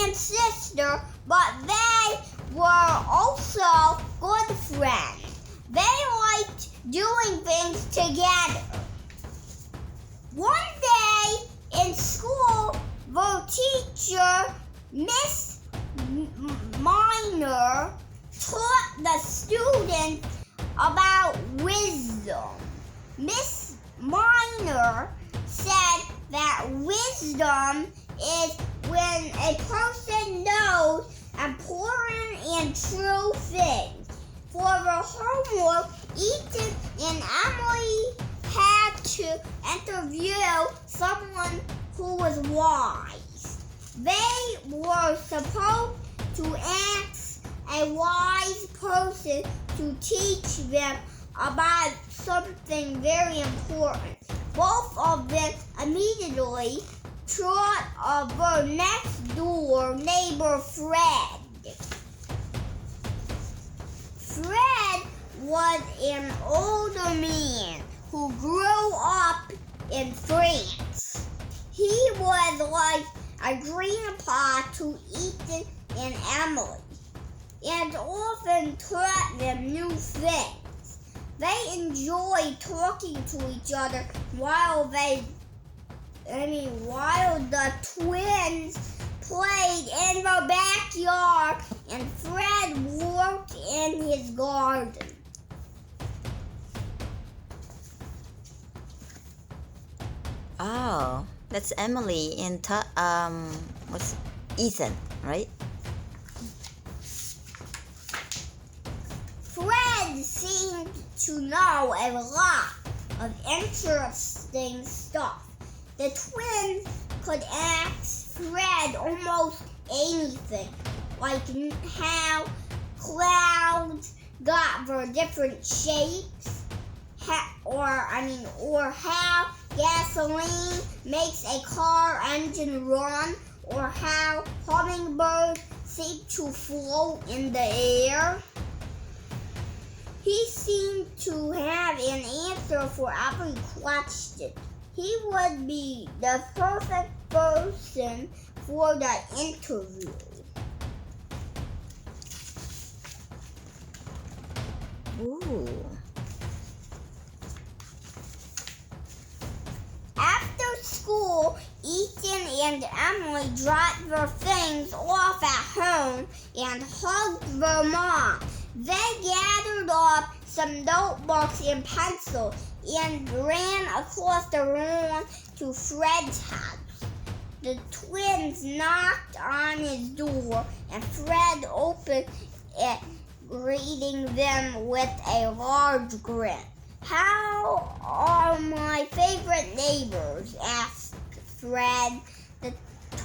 and sister, but they were also good friends. They liked doing things together. One day in school, the teacher, Miss Minor, taught the students about wisdom. Miss Minor said that wisdom is when a person knows important and true things. For the homework, Ethan and Emily had to interview someone who was wise. They were supposed to ask a wise person to teach them about something very important. Both of them immediately thought of their next door neighbor Fred. Fred was an older man who grew up in France. He was like a grandpa to Ethan and Emily, and often taught them new things. They enjoyed talking to each other while the twins played in the backyard and Fred worked in his garden. Oh, that's Emily and what's Ethan, right? Fred seemed to know a lot of interesting stuff. The twins could ask Fred almost anything, like how clouds got their different shapes, or how gasoline makes a car engine run, or how hummingbirds seem to float in the air. He seemed to have an answer for every question. He would be the perfect person for the interview. Ooh. After school, Ethan and Emily dropped their things off at home and hugged their mom. They gathered up some notebooks and pencils and ran across the lawn to Fred's house. The twins knocked on his door and Fred opened it, greeting them with a large grin. "How are my favorite neighbors?" asked Fred. The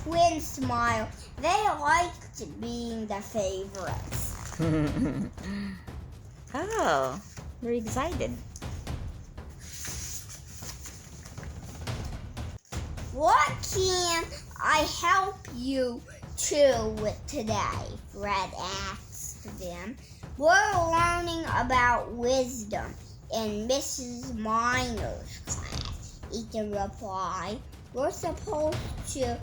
twins smiled. They liked being the favorites. Oh, very excited. "What can I help you two with today?" Fred asked them. "We're learning about wisdom in Mrs. Minor's class," Ethan replied. "We're supposed to,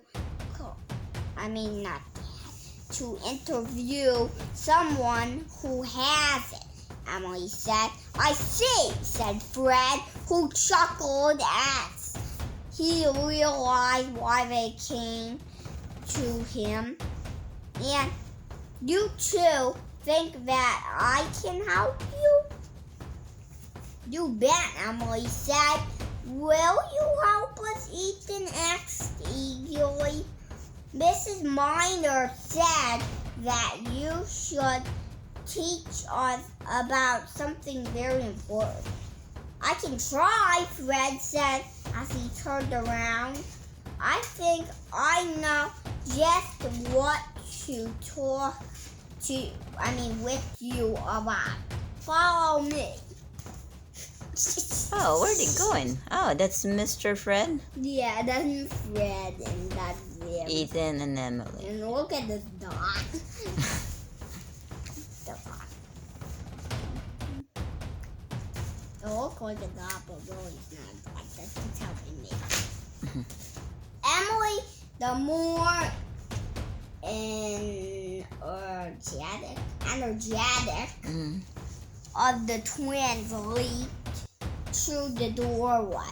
to interview someone who has it," Emily said. "I see," said Fred, who chuckled as he realized why they came to him. "And you two think that I can help you?" "You bet," Emily said. "Will you help us?" Ethan asked eagerly. "Mrs. Minor said that you should teach us about something very important." "I can try," Fred said as he turned around. "I think I know just what to talk with you about. Follow me." Oh, where'd he going? Oh, that's Mr. Fred? Yeah, that's Fred and that's them. Ethan and Emily. And look at this dot. It looks like a dot, but really it's not a dot. That's just how they make it. Emily, the more of the twins leaped through the doorway.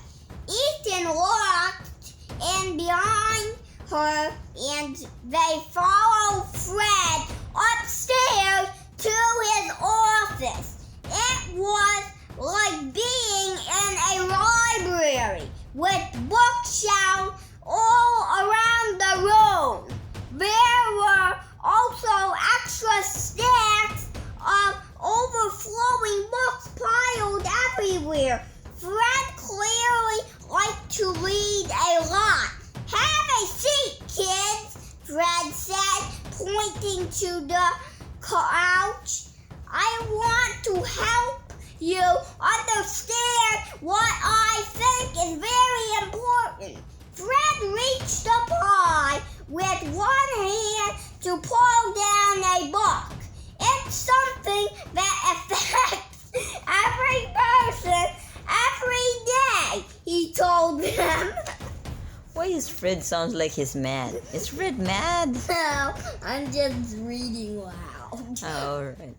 Ethan looked in behind her and they followed Fred upstairs to his office. It was like being in a library with bookshelves all around the room. There were also extra stacks of overflowing books piled everywhere. Fred clearly liked to read a lot. "Have a seat, kids," Fred said, pointing to the couch. "I want to help you understand what I think is very important." Fred reached up high with one hand to pull down a book. "It's something that affects every person every day," he told them. Why is Fred sounds like he's mad? Is Fred mad? No, I'm just reading loud. Oh, alright.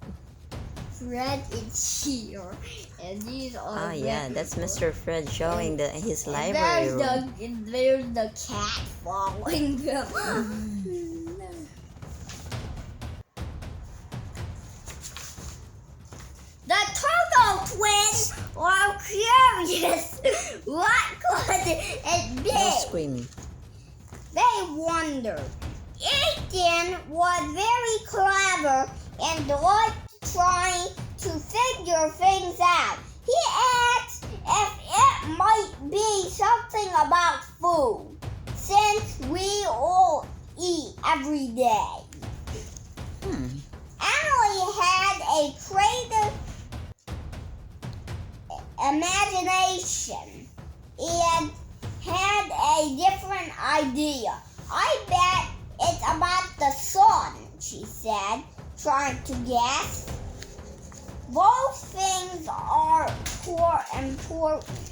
Fred is here, and these are. Oh yeah, that's Mr. Fred showing his library room. There's the cat following them. The Turtle Twins were curious. What could it be? No screaming. They wondered. Ethan was very clever and liked trying to figure things out. He asked if it might be something about food, since we all eat every day. Emily had a creative imagination and had a different idea. "I bet it's about the sun," she said, trying to guess. "Both things are important,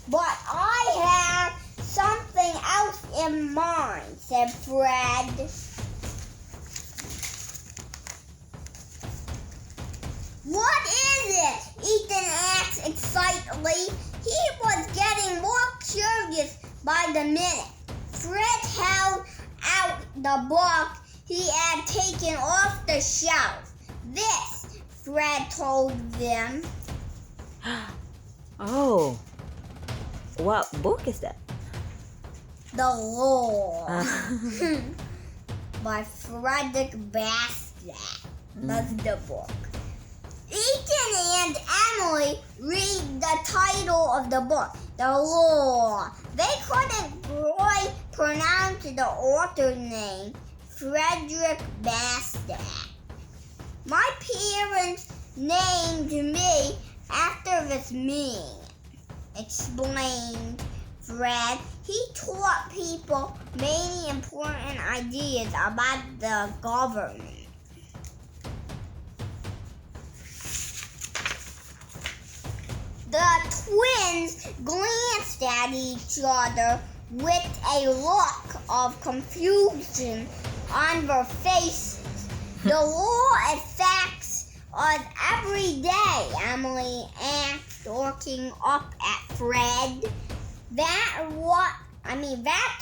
but I have something else in mind," said Fred. "What is it?" Ethan asked excitedly. He was getting more curious by the minute. Fred held out the book he had taken off the shelf. "This," Fred told them. Oh, what book is that? "The Law" by Frederick Bastiat. That's the book. Ethan and Emily read the title of the book, "The Law." They couldn't quite pronounce the author's name, Frederick Bastiat. "My parents named me after this man," explained Fred. He taught people many important ideas about the government. The twins glanced at each other with a look of confusion on their faces. "The law affects us every day," Emily asked, looking up at Fred. That's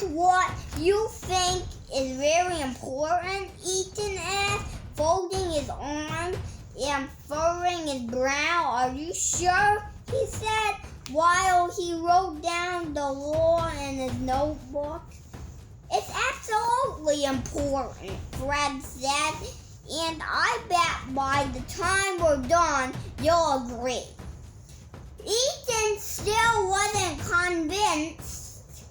what you think is very important?" Ethan asked, folding his arms and furrowing his brow. "Are you sure?" he said, while he wrote down the law in his notebook. "It's absolutely important," Fred said, "and I bet by the time we're done, you'll agree." Ethan still wasn't convinced.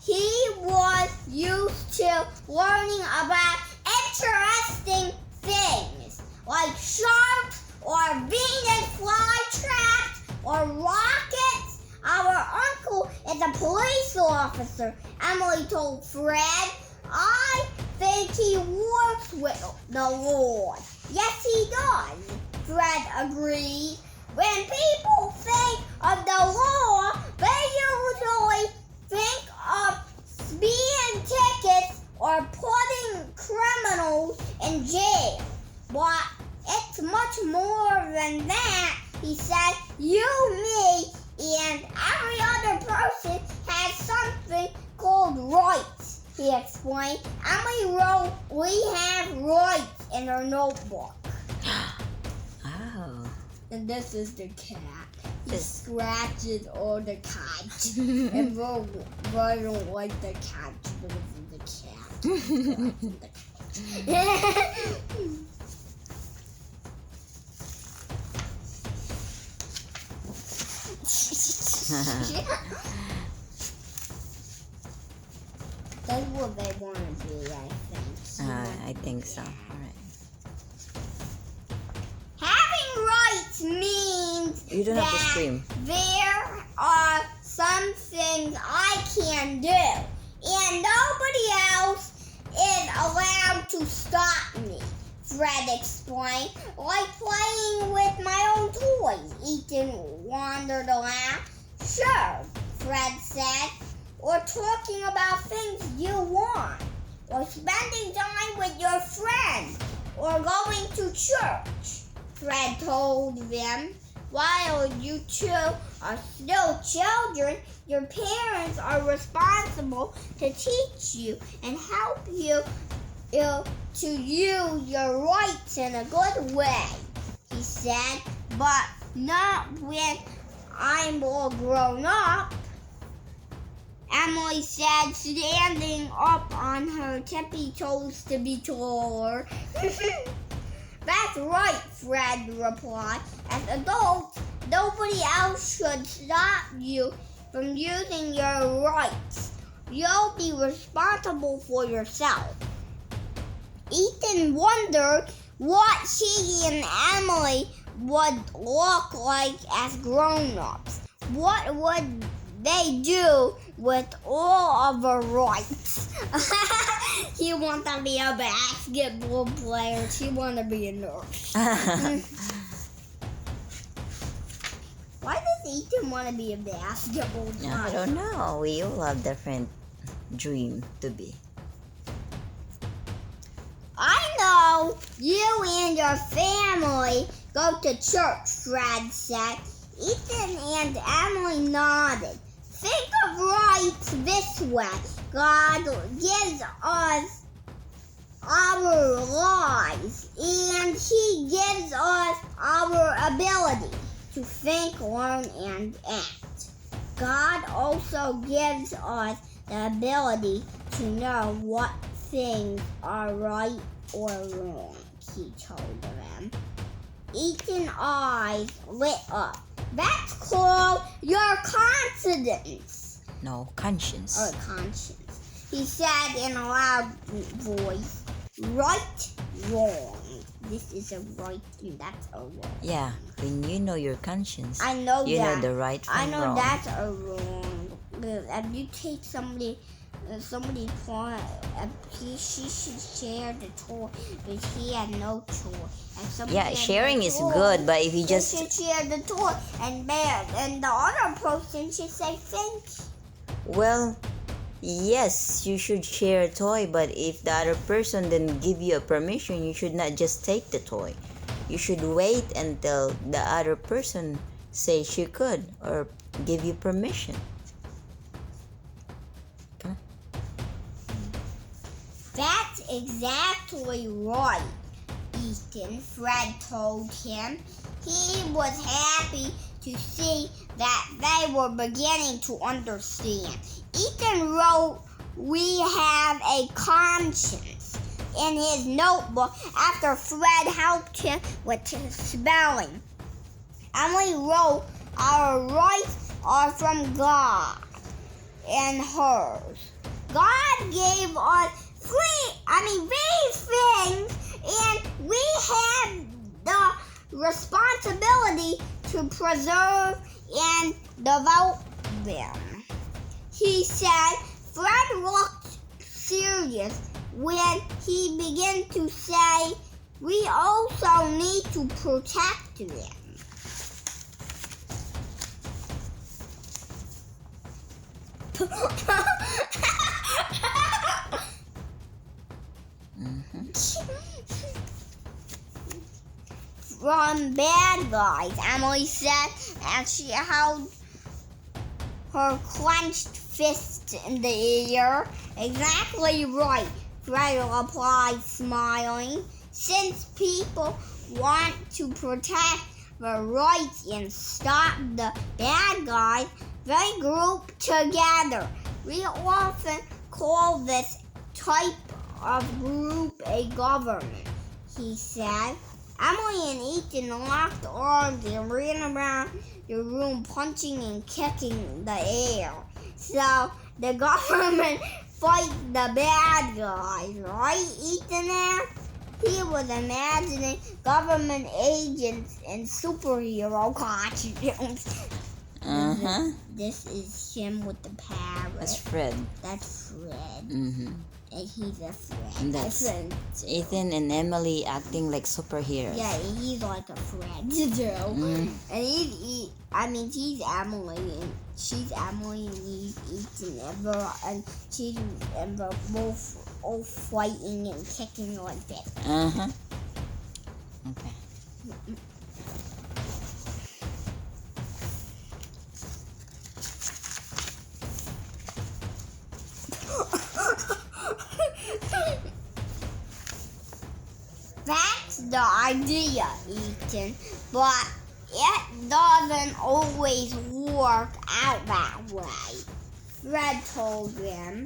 He was used to learning about interesting things like sharks or Venus flytraps or rockets. "Our uncle is a police officer," Emily told Fred. "I think he works with the Lord." "Yes, he does," Fred agreed. "When people think of the law, they usually think of speeding tickets or putting criminals in jail. But it's much more than that. He said, you, me, and every other person has something called rights, he explained. Emily wrote, we have rights in her notebook. Oh. And this is the cat. He scratches all the cat. And I don't like the cat because of the cat. That's what they want to be, I think. I think so. All right. Having rights means You don't have to that scream. there are some things I can do, and nobody else is allowed to stop me, Fred explained. Like playing with my own toys, Ethan wondered aloud. Sure, Fred said. Or talking about things you want. Or spending time with your friends. Or going to church, Fred told them. While you two are still children, your parents are responsible to teach you and help you to use your rights in a good way, he said, but not when I'm all grown up, Emily said, standing up on her tippy toes to be taller. That's right, Fred replied. As adults, nobody else should stop you from using your rights. You'll be responsible for yourself. Ethan wondered what he and Emily would look like as grown-ups. What would they do with all of her rights? He wants to be a basketball player. She wants to be a nurse. Why does Ethan want to be a basketball player? I don't know. We all have different dream to be. I know you and your family go to church, Fred said. Ethan and Emily nodded. Think of rights this way. God gives us our lives, and He gives us our ability to think, learn, and act. God also gives us the ability to know what things are right or wrong, he told them. Ethan's eyes lit up. That's called your confidence. No, conscience. Or conscience. He said in a loud voice, right, wrong. This is a right and that's a wrong. Yeah, when you know your conscience, I know you that. know the right from I know wrong. that's a wrong. If you take somebody point, she should share the toy, but he had no toy. Yeah, sharing is good, but if you just should share the toy, and the other person should say thank you. well, yes, you should share a toy, but if the other person then give you a permission, you should not just take the toy. You should wait until the other person say she could or give you permission. Come on. That's exactly right, Ethan, Fred told him. He was happy to see that they were beginning to understand. Ethan wrote, "We have a conscience," in his notebook after Fred helped him with his spelling. Emily wrote, "Our rights are from God and hers. God gave us these things, and we have the responsibility to preserve and develop them," he said. Fred looked serious when he began to say, "We also need to protect them." from bad guys, Emily said, and she held her clenched fist in the air. Exactly right, Fred replied, smiling. Since people want to protect the rights and stop the bad guys, they group together. We often call this type of group a government, he said. Emily and Ethan locked arms and ran around the room punching and kicking the air. So the government fight the bad guys, right, Ethan asked. He was imagining government agents in superhero costumes. This is him with the parrot. That's Fred. That's Fred. Mm-hmm. And he's a Fred. And that's Ethan and Emily acting like superheroes. Yeah, he's like a Fred too. And he's Emily, and she's Emily, and he's Ethan, and she's both all fighting and kicking like that. Okay. That's the idea, Ethan, but it doesn't always work out that way. Fred told them,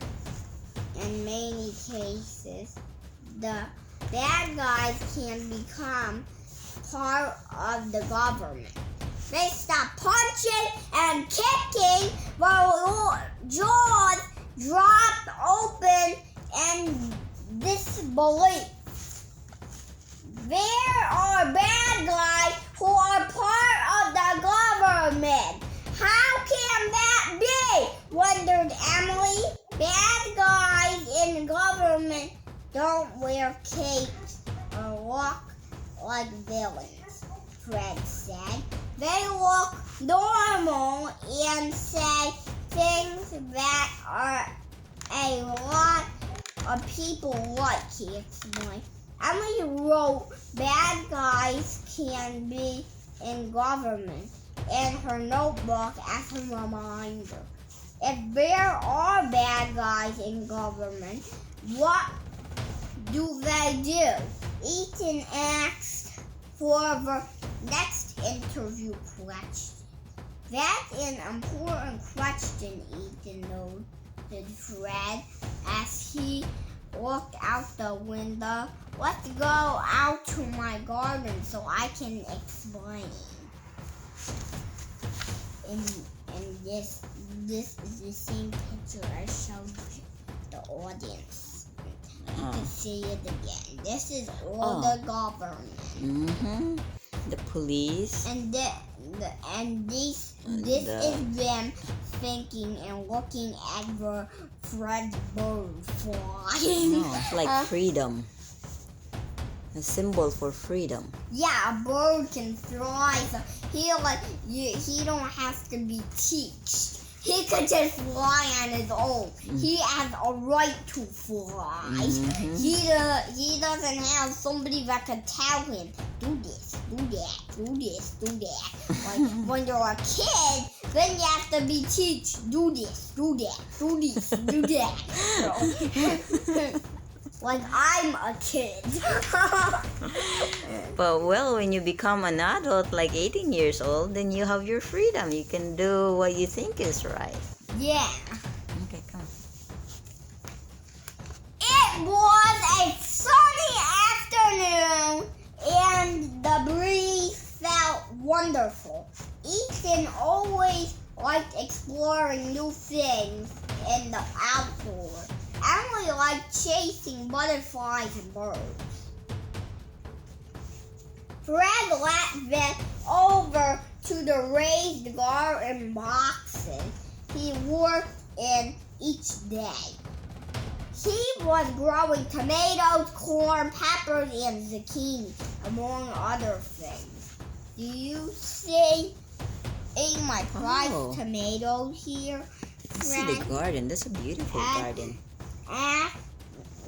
in many cases, the bad guys can become part of the government. They stop punching and kicking, while jaws dropped open in disbelief. There are bad guys who are part of the government. How can that be? Wondered Emily. Bad guys in government don't wear capes or walk like villains, Fred said. They look normal and say things that are a lot of people like, he explained. Emily wrote bad guys can be in government in her notebook as a reminder. If there are bad guys in government, what do they do? Ethan asked for the next interview question. That's an important question, Ethan noted Fred as he looked out the window. Let's go out to my garden so I can explain. And this is the same picture I showed the audience. You can see it again. This is all the government. The police. And this is them thinking and looking at the Fred bird flying. No, it's like freedom. A symbol for freedom. Yeah, a bird can fly. So he don't have to be taught. He could just fly on his own. He has a right to fly. He doesn't have somebody that could tell him, do this, do that, do this, do that. Like when you're a kid, then you have to be taught, do this, do that, do this, do that. So, like I'm a kid. But well, when you become an adult, like 18 years old, then you have your freedom. You can do what you think is right. Yeah. Okay, come. It was a sunny afternoon and the breeze felt wonderful. Ethan always liked exploring new things in the outdoors. Emily liked chasing butterflies and birds. Fred led them over to the raised garden boxes he worked in each day. He was growing tomatoes, corn, peppers, and zucchini, among other things. Do you see my prized tomatoes here, This is the garden. That's a beautiful garden.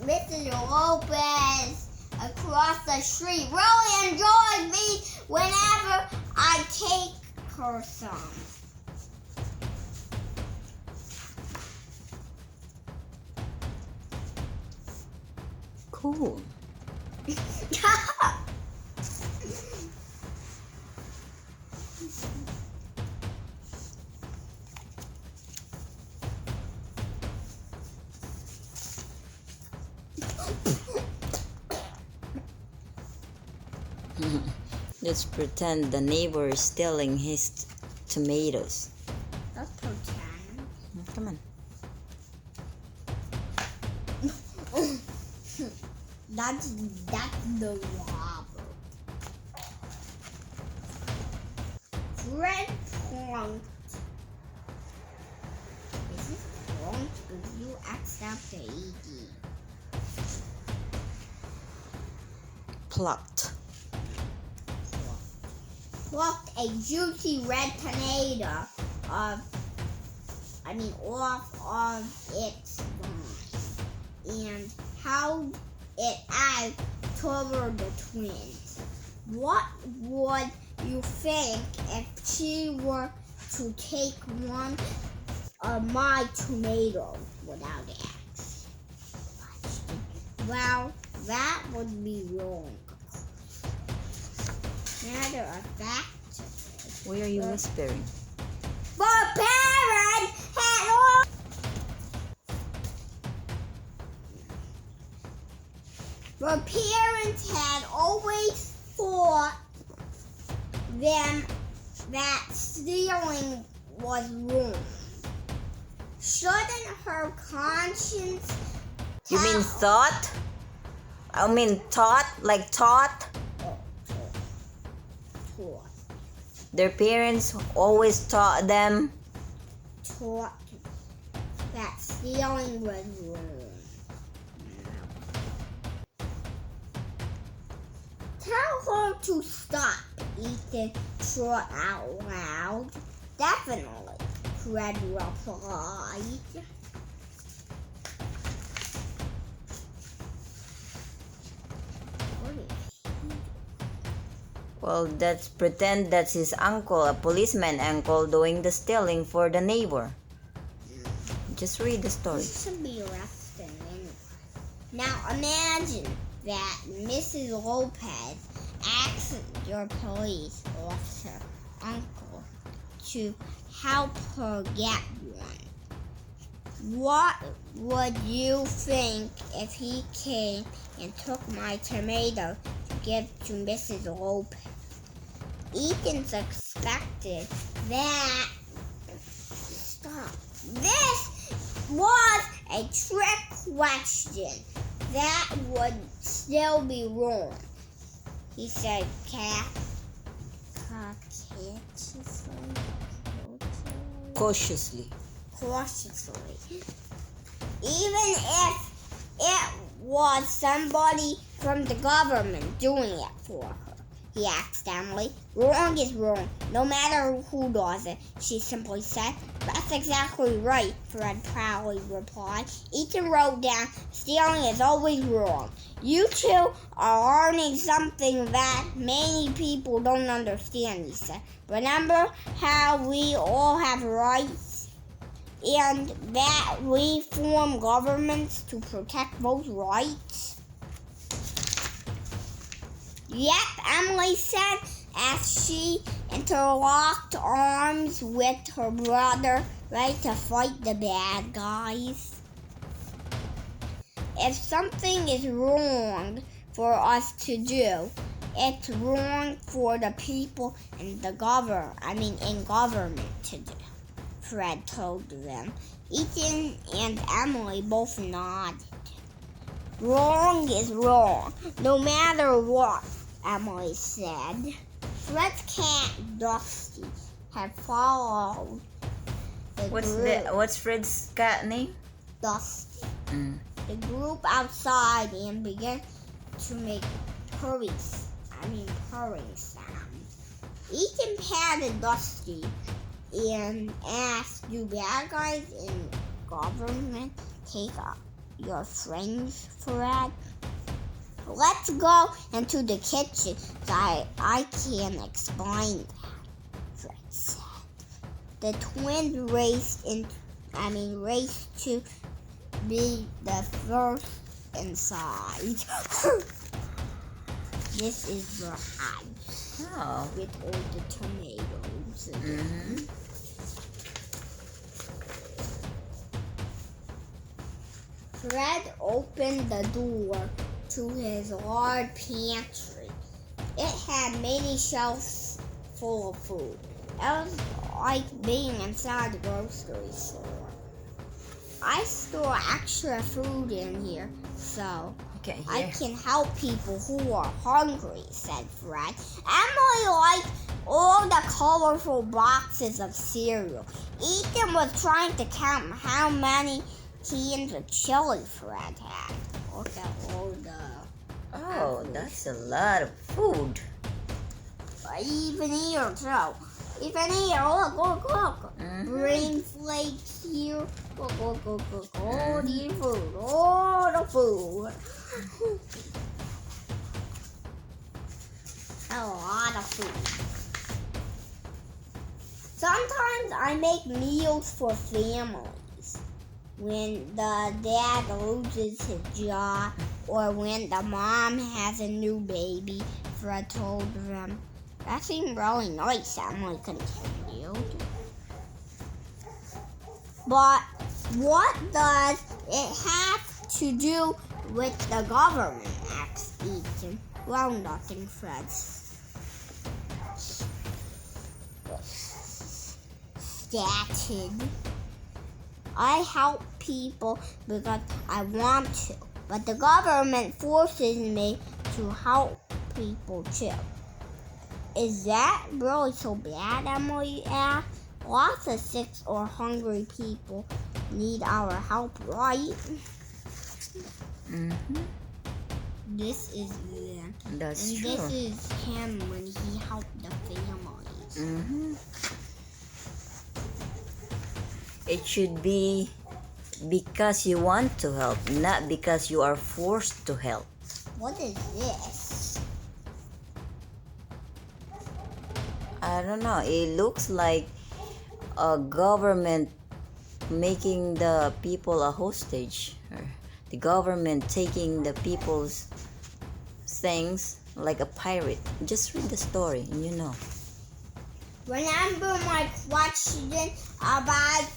Mr. Lopez across the street really enjoys me whenever I take her some. Cool. Let's pretend the neighbor is stealing his tomatoes. Let's pretend. Come on. That's the robber. Fred point. Is this point? Will you accept the ED? Plucked. Plucked a juicy red tomato off of its vine and held it out toward the twins. What would you think if she were to take one of my tomatoes without asking? Well, that would be wrong. Matter of fact, Why are you whispering? the parents had all the parents had always thought them that stealing was wrong. Shouldn't her conscience You mean tell- thought? I mean taught? Like taught? taught Their parents always taught them. taught that stealing was wrong. Tell her to stop, Ethan shot out loud. Definitely, Fred replied. What is he? Well, let's pretend that's his uncle, a policeman uncle, doing the stealing for the neighbor. Just read the story. He should be arrested anyway. Now imagine that Mrs. Lopez asks your police officer uncle to help her get one. What would you think if he came and took my tomato to give to Mrs. Lopez? Ethan suspected that. Stop. This was a trick question. That would still be wrong. He said Cautiously. cautiously. Even if it was somebody from the government doing it for her. He asked Emily. Wrong is wrong, no matter who does it, she simply said. That's exactly right, Fred proudly replied. Ethan wrote down, stealing is always wrong. You two are learning something that many people don't understand, he said. Remember how we all have rights and that we form governments to protect those rights? Yep, Emily said as she interlocked arms with her brother, ready to fight the bad guys. If something is wrong for us to do, it's wrong for the people in government to do, Fred told them. Ethan and Emily both nodded. Wrong is wrong, no matter what, Emily said. Fred's cat, Dusty, had followed the group. What's Fred's cat name? Dusty. Mm. The group outside and began to make purring sounds. Ethan patted Dusty and asked, do bad guys in government take up your friends, Fred? Let's go into the kitchen so I can explain that, Fred said. The twins raced to be the first inside. This is the house with all the tomatoes. Fred opened the door to his large pantry. It had many shelves full of food. It was like being inside a grocery store. I store extra food in here so I can help people who are hungry, said Fred. Emily liked all the colorful boxes of cereal. Ethan was trying to count how many cans of chili Fred had. Look at all the... Oh, that's a lot of food. Even here, too. Even here, look. Green flakes here. Look. All the food. All the food. A lot of food. Sometimes I make meals for families. When the dad loses his job or when the mom has a new baby, Fred told them. That seemed really nice, Emily continued. But what does it have to do with the government? Asked Ethan. Well, nothing, Fred stated. I help people because I want to, but the government forces me to help people too. Is that really so bad, Emily asked? Lots of sick or hungry people need our help, right? This is them. That's and true. This is him when he helped the families. It should be because you want to help, not because you are forced to help. What is this? I don't know. It looks like a government making the people a hostage. Or the government taking the people's things like a pirate. Just read the story and you know. Remember my question about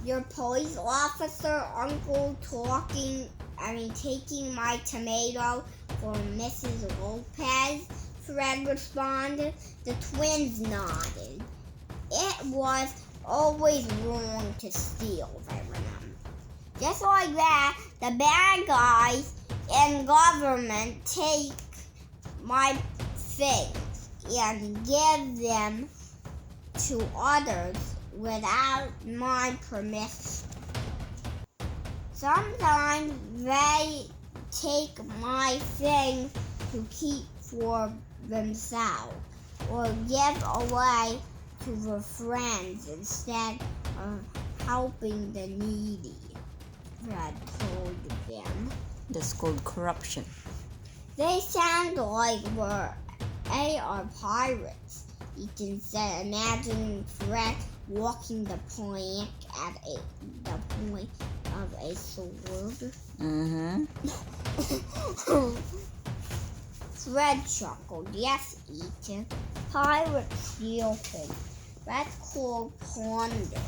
your police officer uncle taking my tomato for Mrs. Lopez? Fred responded. The twins nodded. It was always wrong to steal, they remember. Just like that, the bad guys in government take my things and give them to others without my permission. Sometimes they take my things to keep for themselves or give away to their friends instead of helping the needy, Fred told them. That's called corruption. They sound like they are pirates, Ethan said, imagining Fred walking the plank at the point of a sword. Fred chuckled. Yes, Ethan. Pirates steal things. That's called plunder.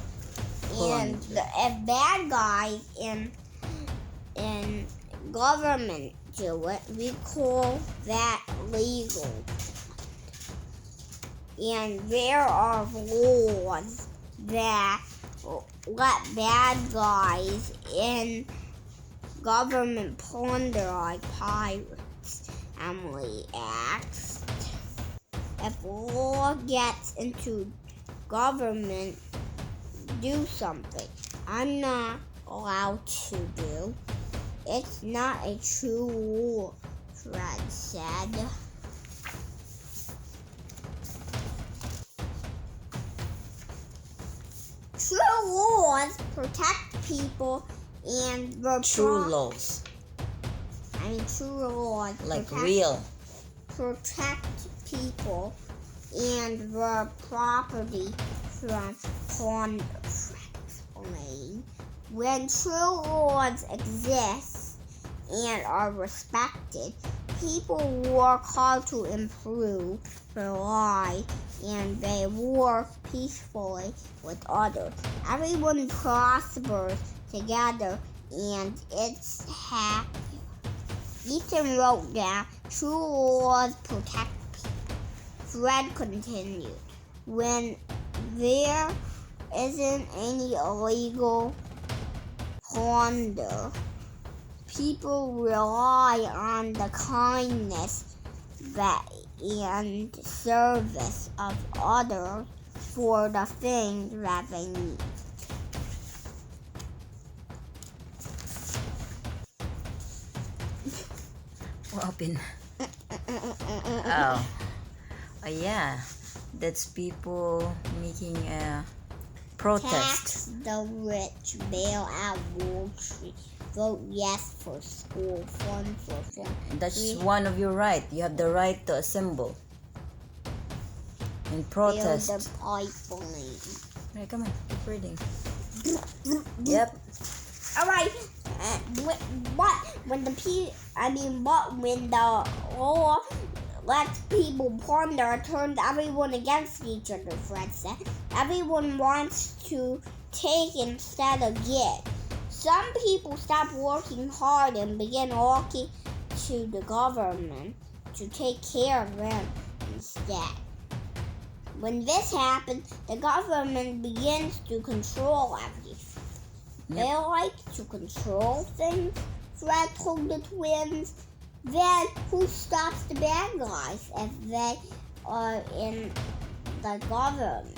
And if bad guys in government do it, we call that legal. And there are laws that let bad guys in government plunder like pirates, Emily asked. If law gets into government, do something I'm not allowed to do. It's not a true law, Fred said. True laws protect people and their True laws. true laws Like real. protect people and their property from plunder. When true laws exist and are respected, people work hard to improve their lives and they work peacefully with others. Everyone prospers together and it's happy. Ethan wrote down, true laws protect people. Fred continued, when there isn't any illegal plunder, people rely on the kindness and service of others for the things that they need. What happened? Oh. Yeah. That's people making a protest. Tax the rich, bail out Wall Street, vote yes for school, fund for fun. That's one of your right. You have the right to assemble and protest. Build the pipeline. Right, come on, keep reading. Yep. Alright, but when the law lets people plunder, turns everyone against each other, Fred said. Everyone wants to take instead of give. Some people stop working hard and begin looking to the government to take care of them instead. When this happens, the government begins to control everything. Yep. They like to control things, Fred told the twins. Then who stops the bad guys if they are in the government?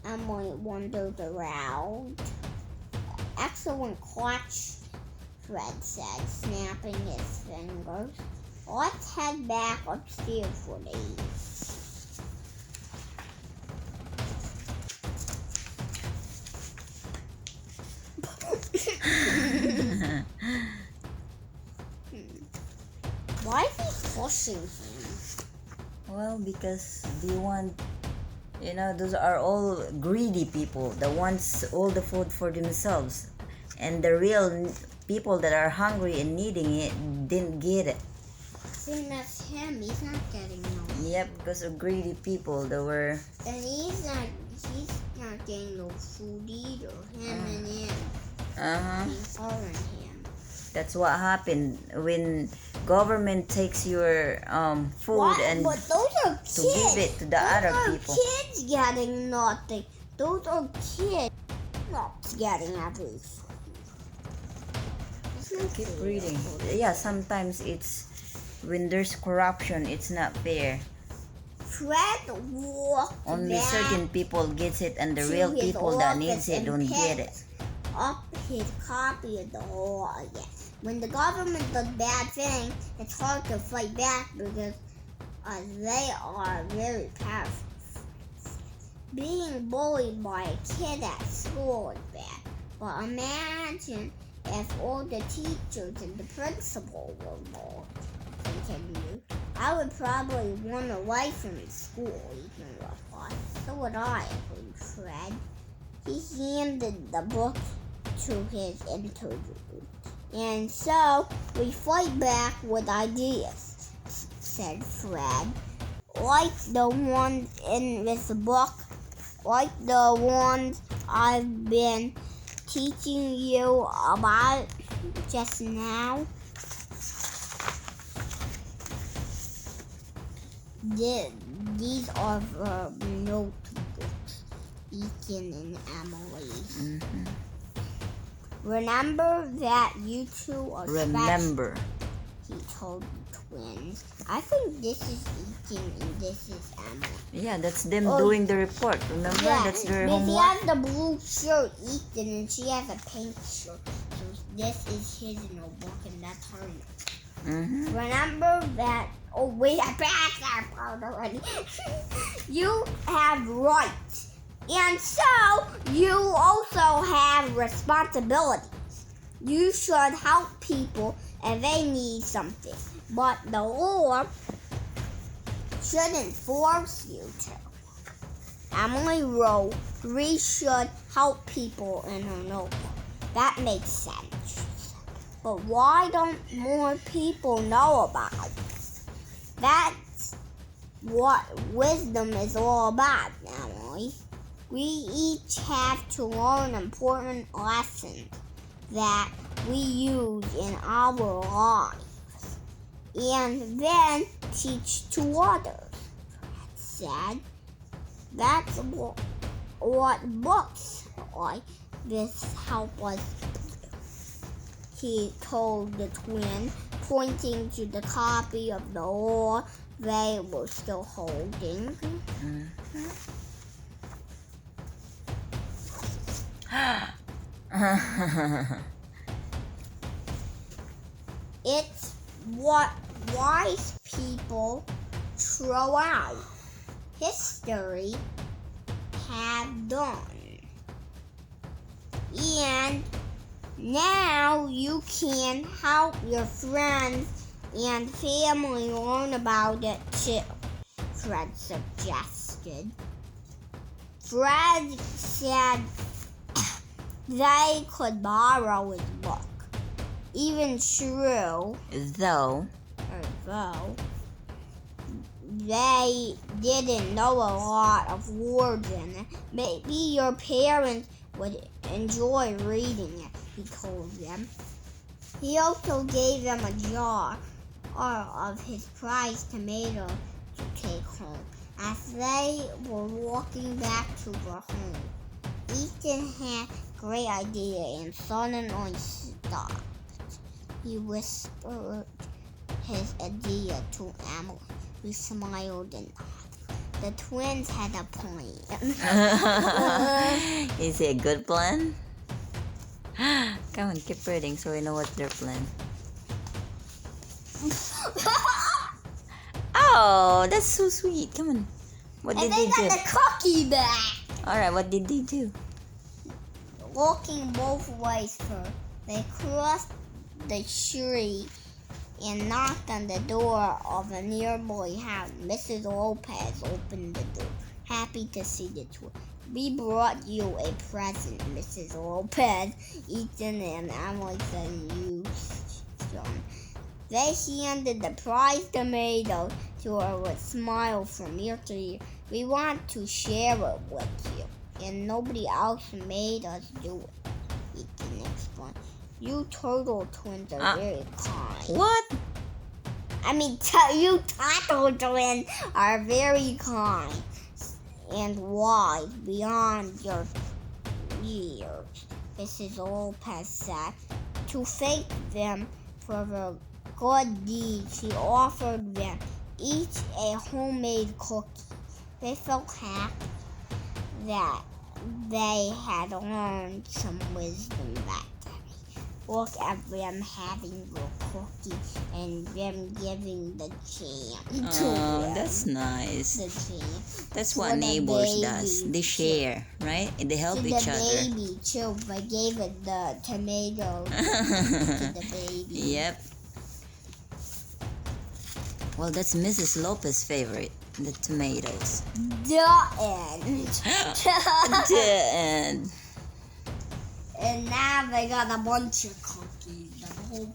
Emily wondered aloud. Excellent clutch, Fred said, snapping his fingers. Let's head back upstairs for these. Why is he pushing him? Well, because they want, those are all greedy people that wants all the food for themselves. And the real people that are hungry and needing it didn't get it. Same as him, he's not getting no. Yep, because of greedy people that were... And he's not getting no food either. Him and him. He's following him. That's what happened when government takes your food and but those are kids. to give it to the other people. Those are kids getting nothing. Those are kids not getting everything. Keep reading. Yeah, sometimes it's when there's corruption, it's not fair. Fred walked Only back certain people gets it, and the to real his people that needs office it and don't get picked it. up his copy of the law again. When the government does bad things, it's hard to fight back because they are very powerful. Being bullied by a kid at school is bad, but imagine if all the teachers and the principal were bullied. Continued. I would probably run away from school, Ethan replied. So would I, agreed Fred. He handed the book to his interview. And so we fight back with ideas, said Fred. Like the ones in this book, like the ones I've been teaching you about just now. These are the notebooks, Ethan and Emily. Mm-hmm. Remember that you two are Remember. special, he told the twins. I think this is Ethan and this is Emily. Yeah, that's them doing the report. Remember? Yeah, That's their he homework. has the blue shirt, Ethan, and she has a pink shirt. So this is his notebook and that's her notebook. Mm-hmm. Remember that. Oh wait, I passed that part already. You have rights, and so you also have responsibilities. You should help people and they need something. But the Lord shouldn't force you to. Emily wrote, "We should help people" in her notebook. That makes sense. But why don't more people know about it? That's what wisdom is all about, Emily. We each have to learn important lessons that we use in our lives and then teach to others. Said, that's what books like this help us do, he told the twin, pointing to the copy of the law they were still holding. It's what wise people throughout history have done. And now you can help your friends and family learn about it too, Fred suggested. Fred said they could borrow his book, even Though they didn't know a lot of words in it. Maybe your parents would enjoy reading it, he told them. He also gave them a jar of his prized tomato to take home. As they were walking back to their home, Ethan had a great idea and suddenly stopped. He whispered his idea to Emily, who smiled and nodded. The twins had a plan. is it a good plan? Come on, keep reading so we know what's their plan. Oh, that's so sweet. Come on. What did And they they got do? the cookie back. Alright, what did they do? Walking both ways first, they crossed the street and knocked on the door of a nearby house. Mrs. Lopez opened the door, happy to see the twins. We brought you a present, Mrs. Lopez. Ethan and Emily said, "You son." They handed the prized tomato to her with smiles from ear to ear. "We want to share it with you, and nobody else made us do it," Ethan explained. "You turtle twins are very kind." What? You turtle twins are very kind and wise beyond your years, Mrs. Lopez said. To thank them for their good deed, she offered them each a homemade cookie. They felt happy that they had learned some wisdom that day. Look at them having the cookie and them giving the jam to them. That's nice. The jam. That's what neighbors does. They share, right? And they help each other. The baby too. They gave it the tomato to the baby. Yep. Well, that's Mrs. Lopez's favorite, the tomatoes. The end. The end. And now they got a bunch of cookies. The whole